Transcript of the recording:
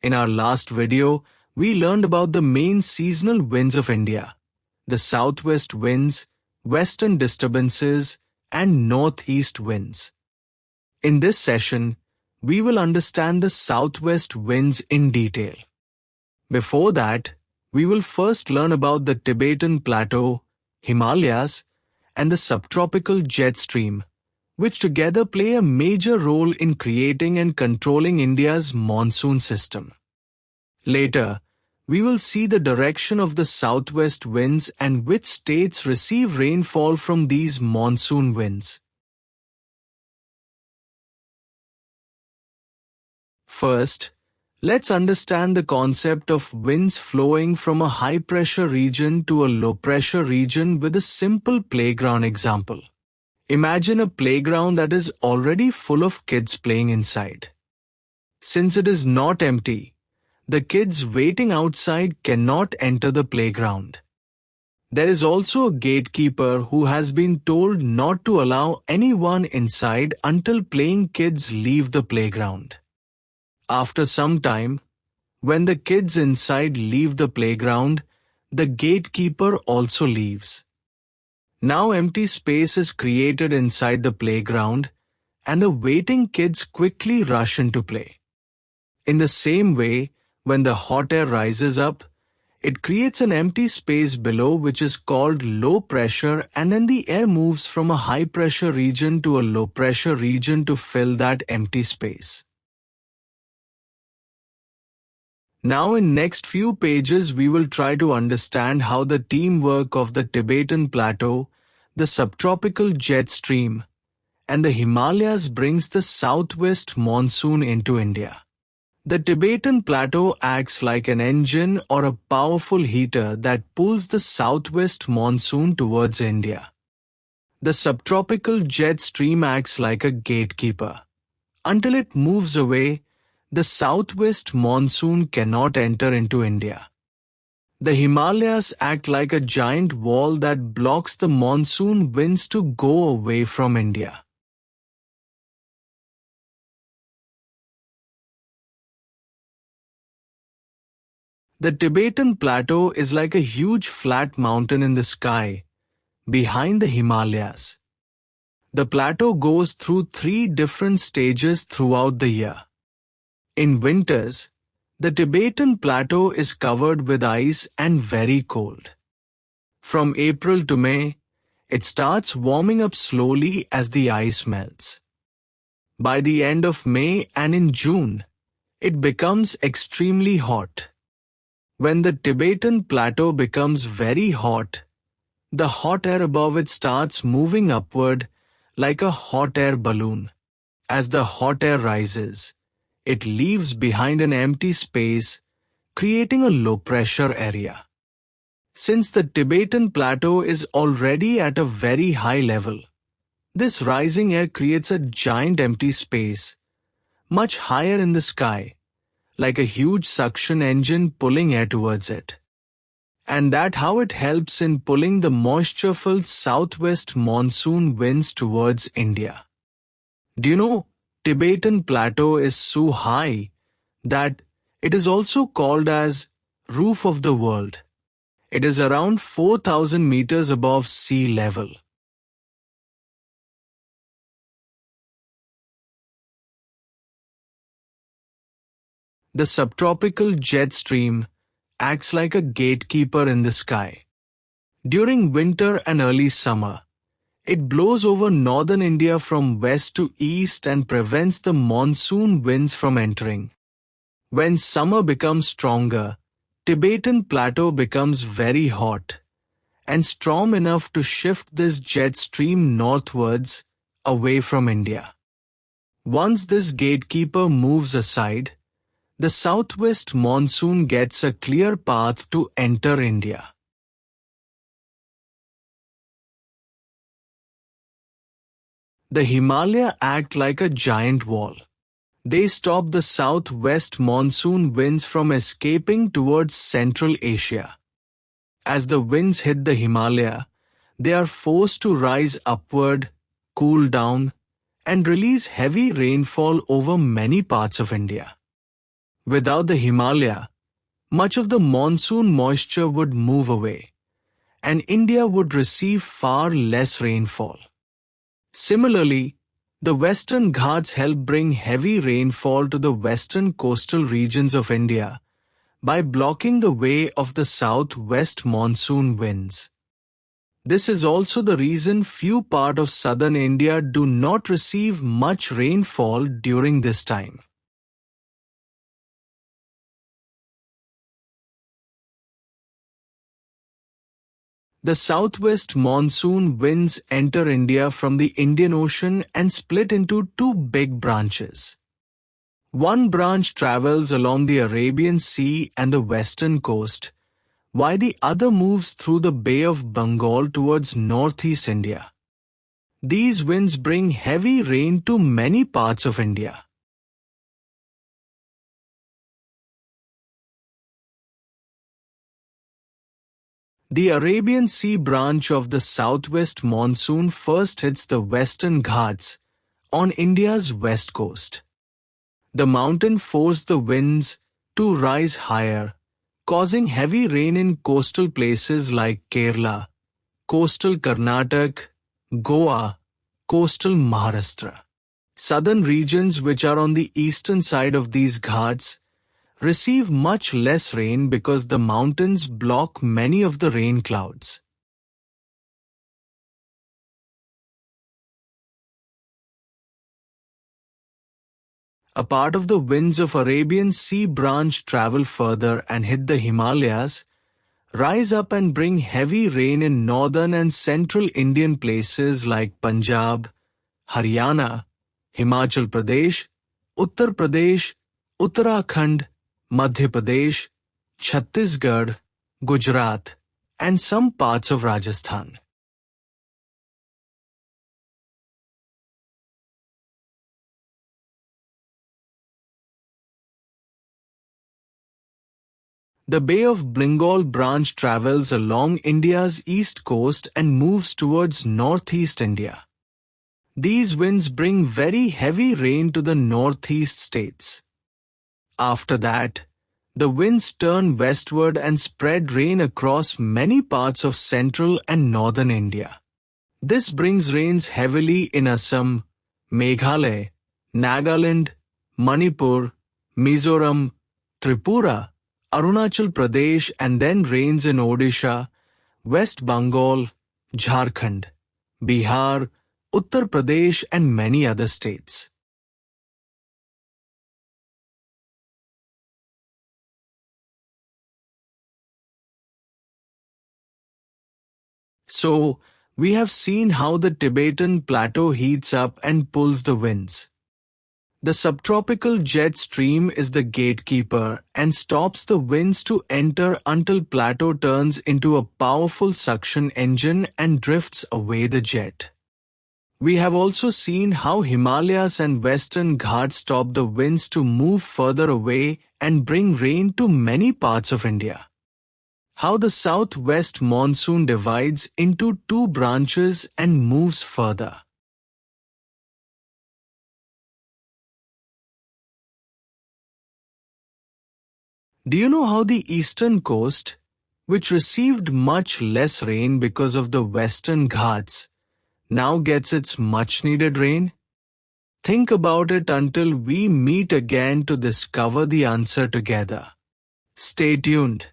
In our last video, we learned about the main seasonal winds of India, the southwest winds, western disturbances, and northeast winds. In this session, we will understand the southwest winds in detail. Before that, we will first learn about the Tibetan Plateau, Himalayas, and the subtropical jet stream, which together play a major role in creating and controlling India's monsoon system. Later, we will see the direction of the southwest winds and which states receive rainfall from these monsoon winds. First, let's understand the concept of winds flowing from a high-pressure region to a low-pressure region with a simple playground example. Imagine a playground that is already full of kids playing inside. Since it is not empty, the kids waiting outside cannot enter the playground. There is also a gatekeeper who has been told not to allow anyone inside until playing kids leave the playground. After some time, when the kids inside leave the playground, the gatekeeper also leaves. Now empty space is created inside the playground, and the waiting kids quickly rush into play. In the same way, when the hot air rises up, it creates an empty space below which is called low pressure, and then the air moves from a high pressure region to a low pressure region to fill that empty space. Now in next few pages we will try to understand how the teamwork of the Tibetan Plateau, the subtropical jet stream, and the Himalayas brings the southwest monsoon into India. The Tibetan Plateau acts like an engine or a powerful heater that pulls the southwest monsoon towards India. The subtropical jet stream acts like a gatekeeper. Until it moves away, the southwest monsoon cannot enter into India. The Himalayas act like a giant wall that blocks the monsoon winds to go away from India. The Tibetan Plateau is like a huge flat mountain in the sky, behind the Himalayas. The plateau goes through 3 different stages throughout the year. In winters, the Tibetan Plateau is covered with ice and very cold. From April to May, it starts warming up slowly as the ice melts. By the end of May and in June, it becomes extremely hot. When the Tibetan Plateau becomes very hot, the hot air above it starts moving upward like a hot air balloon. As the hot air rises, it leaves behind an empty space, creating a low-pressure area. Since the Tibetan Plateau is already at a very high level, this rising air creates a giant empty space, much higher in the sky, like a huge suction engine pulling air towards it. And that's how it helps in pulling the moisture-filled southwest monsoon winds towards India. Do you know, Tibetan Plateau is so high that it is also called as roof of the world. It is around 4,000 meters above sea level. The subtropical jet stream acts like a gatekeeper in the sky. During winter and early summer, it blows over northern India from west to east and prevents the monsoon winds from entering. When summer becomes stronger, Tibetan Plateau becomes very hot and strong enough to shift this jet stream northwards away from India. Once this gatekeeper moves aside, the southwest monsoon gets a clear path to enter India. The Himalayas act like a giant wall. They stop the southwest monsoon winds from escaping towards Central Asia. As the winds hit the Himalaya, they are forced to rise upward, cool down, and release heavy rainfall over many parts of India. Without the Himalaya, much of the monsoon moisture would move away, and India would receive far less rainfall. Similarly, the Western Ghats help bring heavy rainfall to the western coastal regions of India by blocking the way of the southwest monsoon winds. This is also the reason few parts of southern India do not receive much rainfall during this time. The southwest monsoon winds enter India from the Indian Ocean and split into two big branches. One branch travels along the Arabian Sea and the western coast, while the other moves through the Bay of Bengal towards northeast India. These winds bring heavy rain to many parts of India. The Arabian Sea branch of the southwest monsoon first hits the Western Ghats on India's west coast. The mountain forced the winds to rise higher, causing heavy rain in coastal places like Kerala, coastal Karnataka, Goa, coastal Maharashtra. Southern regions which are on the eastern side of these ghats receive much less rain because the mountains block many of the rain clouds. A part of the winds of Arabian Sea branch travel further and hit the Himalayas, rise up and bring heavy rain in northern and central Indian places like Punjab, Haryana, Himachal Pradesh, Uttar Pradesh, Uttarakhand, Madhya Pradesh, Chhattisgarh, Gujarat, and some parts of Rajasthan. The Bay of Bengal branch travels along India's east coast and moves towards northeast India. These winds bring very heavy rain to the northeast states. After that, the winds turn westward and spread rain across many parts of central and northern India. This brings rains heavily in Assam, Meghalaya, Nagaland, Manipur, Mizoram, Tripura, Arunachal Pradesh, and then rains in Odisha, West Bengal, Jharkhand, Bihar, Uttar Pradesh, and many other states. So, we have seen how the Tibetan Plateau heats up and pulls the winds. The subtropical jet stream is the gatekeeper and stops the winds to enter until plateau turns into a powerful suction engine and drifts away the jet. We have also seen how Himalayas and Western Ghats stop the winds to move further away and bring rain to many parts of India. How the southwest monsoon divides into two branches and moves further. Do you know how the eastern coast, which received much less rain because of the Western Ghats, now gets its much-needed rain? Think about it until we meet again to discover the answer together. Stay tuned.